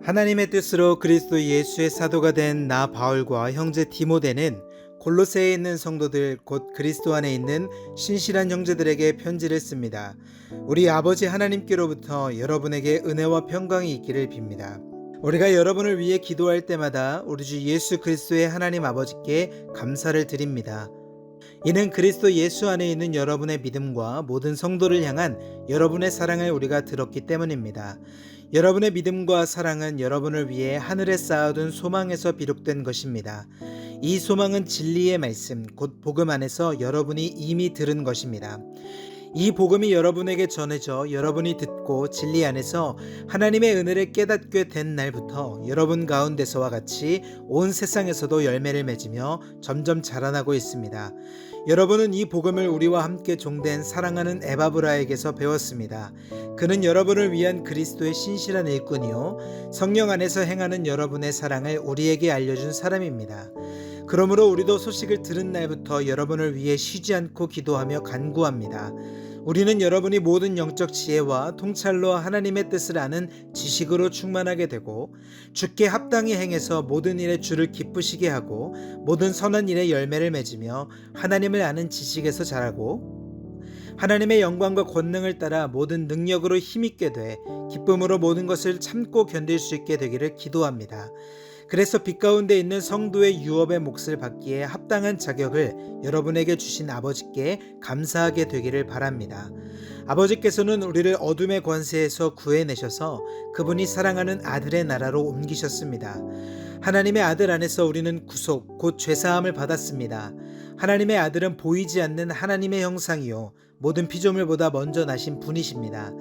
하나님의 뜻으로 그리스도 예수의 사도가 된 나 바울과 형제 디모데는 골로새에 있는 성도들 곧 그리스도 안에 있는 신실한 형제들에게 편지를 씁니다. 우리 아버지 하나님께로부터 여러분에게 은혜와 평강이 있기를 빕니다. 우리가 여러분을 위해 기도할 때마다 우리 주 예수 그리스도의 하나님 아버지께 감사를 드립니다. 이는 그리스도 예수 안에 있는 여러분의 믿음과 모든 성도를 향한 여러분의 사랑을 우리가 들었기 때문입니다. 여러분의 믿음과 사랑은 여러분을 위해 하늘에 쌓아둔 소망에서 비롯된 것입니다. 이 소망은 진리의 말씀, 곧 복음 안에서 여러분이 이미 들은 것입니다. 이 복음이 여러분에게 전해져 여러분이 듣고 진리 안에서 하나님의 은혜를 깨닫게 된 날부터 여러분 가운데서와 같이 온 세상에서도 열매를 맺으며 점점 자라나고 있습니다. 여러분은 이 복음을 우리와 함께 종된 사랑하는 에바브라에게서 배웠습니다. 그는 여러분을 위한 그리스도의 신실한 일꾼이요 성령 안에서 행하는 여러분의 사랑을 우리에게 알려준 사람입니다. 그러므로 우리도 소식을 들은 날부터 여러분을 위해 쉬지 않고 기도하며 간구합니다. 우리는 여러분이 모든 영적 지혜와 통찰로 하나님의 뜻을 아는 지식으로 충만하게 되고 주께 합당히 행해서 모든 일에 주를 기쁘시게 하고 모든 선한 일에 열매를 맺으며 하나님을 아는 지식에서 자라고 하나님의 영광과 권능을 따라 모든 능력으로 힘있게 돼 기쁨으로 모든 것을 참고 견딜 수 있게 되기를 기도합니다. 그래서 빛 가운데 있는 성도의 유업의 몫을 받기에 합당한 자격을 여러분에게 주신 아버지께 감사하게 되기를 바랍니다. 아버지께서는 우리를 어둠의 권세에서 구해내셔서 그분이 사랑하는 아들의 나라로 옮기셨습니다. 하나님의 아들 안에서 우리는 구속, 곧 죄사함을 받았습니다. 하나님의 아들은 보이지 않는 하나님의 형상이요 모든 피조물보다 먼저 나신 분이십니다.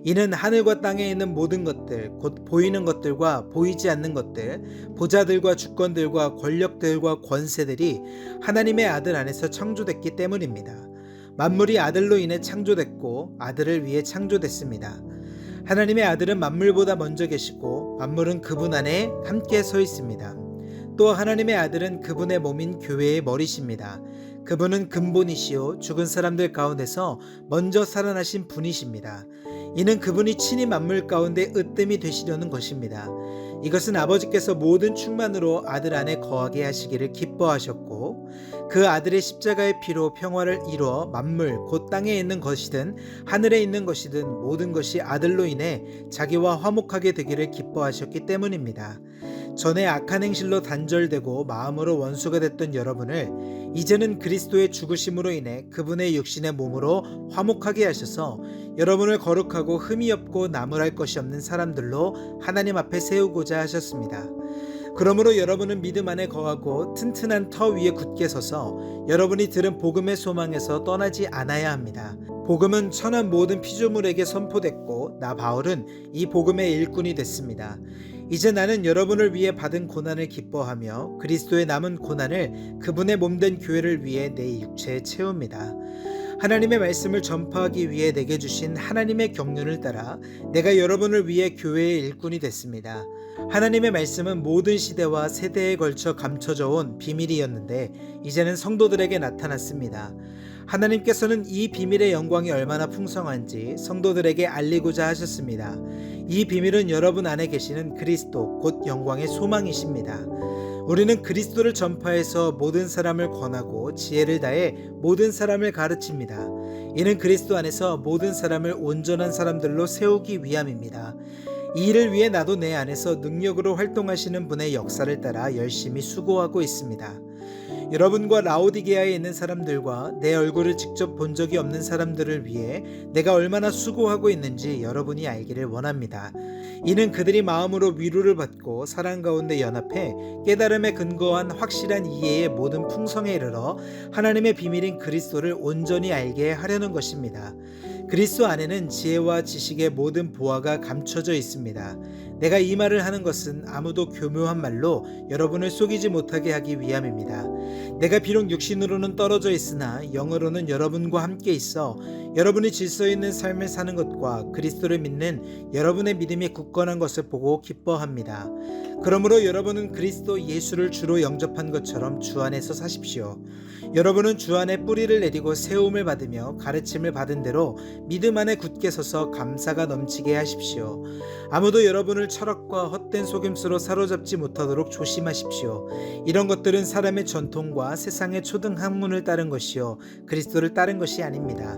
이는 하늘과 땅에 있는 모든 것들, 곧 보이는 것들과 보이지 않는 것들, 보좌들과 주권들과 권력들과 권세들이 하나님의 아들 안에서 창조됐기 때문입니다. 만물이 아들로 인해 창조됐고 아들을 위해 창조됐습니다. 하나님의 아들은 만물보다 먼저 계시고 만물은 그분 안에 함께 서 있습니다. 또 하나님의 아들은 그분의 몸인 교회의 머리십니다. 그분은 근본이시요 죽은 사람들 가운데서 먼저 살아나신 분이십니다. 이는 그분이 친히 만물 가운데 으뜸이 되시려는 것입니다. 이것은 아버지께서 모든 충만으로 아들 안에 거하게 하시기를 기뻐하셨고 그 아들의 십자가의 피로 평화를 이루어 만물 곧 땅에 있는 것이든 하늘에 있는 것이든 모든 것이 아들로 인해 자기와 화목하게 되기를 기뻐하셨기 때문입니다. 전에 악한 행실로 단절되고 마음으로 원수가 됐던 여러분을 이제는 그리스도의 죽으심으로 인해 그분의 육신의 몸으로 화목하게 하셔서 여러분을 거룩하고 흠이 없고 나무랄 것이 없는 사람들로 하나님 앞에 세우고자 하셨습니다. 그러므로 여러분은 믿음 안에 거하고 튼튼한 터 위에 굳게 서서 여러분이 들은 복음의 소망에서 떠나지 않아야 합니다. 복음은 천한 모든 피조물에게 선포됐고 나 바울은 이 복음의 일꾼이 됐습니다. 이제 나는 여러분을 위해 받은 고난을 기뻐하며 그리스도의 남은 고난을 그분의 몸된 교회를 위해 내 육체에 채웁니다. 하나님의 말씀을 전파하기 위해 내게 주신 하나님의 경륜을 따라 내가 여러분을 위해 교회의 일꾼이 됐습니다. 하나님의 말씀은 모든 시대와 세대에 걸쳐 감춰져 온 비밀이었는데 이제는 성도들에게 나타났습니다. 하나님께서는 이 비밀의 영광이 얼마나 풍성한지 성도들에게 알리고자 하셨습니다. 이 비밀은 여러분 안에 계시는 그리스도 곧 영광의 소망이십니다. 우리는 그리스도를 전파해서 모든 사람을 권하고 지혜를 다해 모든 사람을 가르칩니다. 이는 그리스도 안에서 모든 사람을 온전한 사람들로 세우기 위함입니다. 이 일을 위해 나도 내 안에서 능력으로 활동하시는 분의 역사를 따라 열심히 수고하고 있습니다. 여러분과 라오디게아에 있는 사람들과 내 얼굴을 직접 본 적이 없는 사람들을 위해 내가 얼마나 수고하고 있는지 여러분이 알기를 원합니다. 이는 그들이 마음으로 위로를 받고 사랑 가운데 연합해 깨달음에 근거한 확실한 이해의 모든 풍성에 이르러 하나님의 비밀인 그리스도를 온전히 알게 하려는 것입니다. 그리스도 안에는 지혜와 지식의 모든 보화가 감춰져 있습니다. 내가 이 말을 하는 것은 아무도 교묘한 말로 여러분을 속이지 못하게 하기 위함입니다. 내가 비록 육신으로는 떨어져 있으나 영으로는 여러분과 함께 있어 여러분이 질서 있는 삶을 사는 것과 그리스도를 믿는 여러분의 믿음이 굳건한 것을 보고 기뻐합니다. 그러므로 여러분은 그리스도 예수를 주로 영접한 것처럼 주 안에서 사십시오. 여러분은 주 안에 뿌리를 내리고 세움을 받으며 가르침을 받은 대로 믿음 안에 굳게 서서 감사가 넘치게 하십시오. 아무도 여러분을 철학과 헛된 속임수로 사로잡지 못하도록 조심하십시오. 이런 것들은 사람의 전통과 세상의 초등 학문을 따른 것이요 그리스도를 따른 것이 아닙니다.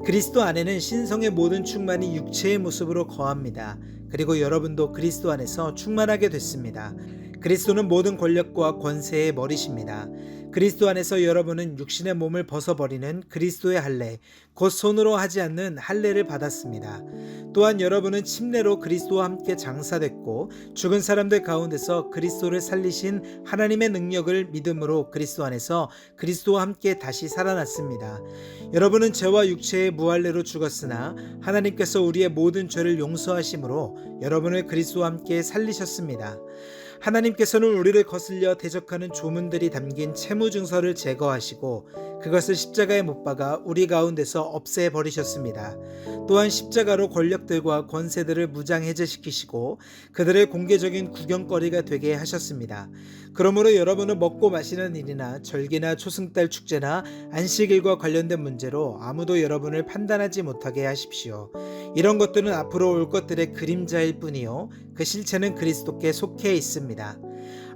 그리스도 안에는 신성의 모든 충만이 육체의 모습으로 거합니다. 그리고 여러분도 그리스도 안에서 충만하게 됐습니다. 그리스도는 모든 권력과 권세의 머리십니다. 그리스도 안에서 여러분은 육신의 몸을 벗어버리는 그리스도의 할례, 곧 손으로 하지 않는 할례를 받았습니다. 또한 여러분은 침례로 그리스도와 함께 장사됐고 죽은 사람들 가운데서 그리스도를 살리신 하나님의 능력을 믿음으로 그리스도 안에서 그리스도와 함께 다시 살아났습니다. 여러분은 죄와 육체의 무할례로 죽었으나 하나님께서 우리의 모든 죄를 용서하심으로 여러분을 그리스도와 함께 살리셨습니다. 하나님께서는 우리를 거슬려 대적하는 조문들이 담긴 채무증서를 제거하시고 그것을 십자가에 못 박아 우리 가운데서 없애버리셨습니다. 또한 십자가로 권력들과 권세들을 무장해제시키시고 그들의 공개적인 구경거리가 되게 하셨습니다. 그러므로 여러분은 먹고 마시는 일이나 절기나 초승달 축제나 안식일과 관련된 문제로 아무도 여러분을 판단하지 못하게 하십시오. 이런 것들은 앞으로 올 것들의 그림자일 뿐이요 그 실체는 그리스도께 속해 있습니다.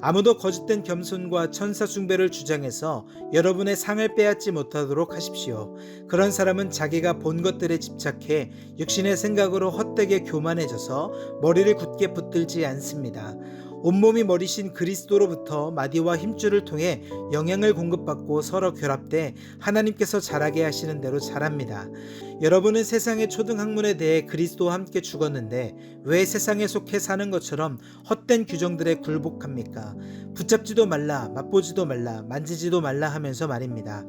아무도 거짓된 겸손과 천사 숭배를 주장해서 여러분의 상을 빼앗지 못하도록 하십시오. 그런 사람은 자기가 본 것들에 집착해 육신의 생각으로 헛되게 교만해져서 머리를 굳게 붙들지 않습니다. 온몸이 머리신 그리스도로부터 마디와 힘줄을 통해 영향을 공급받고 서로 결합돼 하나님께서 자라게 하시는 대로 자랍니다. 여러분은 세상의 초등학문에 대해 그리스도와 함께 죽었는데 왜 세상에 속해 사는 것처럼 헛된 규정들에 굴복합니까? 붙잡지도 말라, 맛보지도 말라, 만지지도 말라 하면서 말입니다.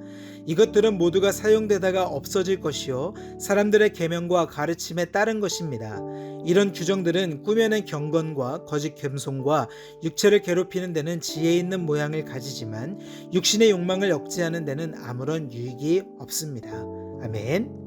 이것들은 모두가 사용되다가 없어질 것이요 사람들의 계명과 가르침에 따른 것입니다. 이런 규정들은 꾸며낸 경건과 거짓 겸손과 육체를 괴롭히는 데는 지혜 있는 모양을 가지지만 육신의 욕망을 억제하는 데는 아무런 유익이 없습니다. 아멘.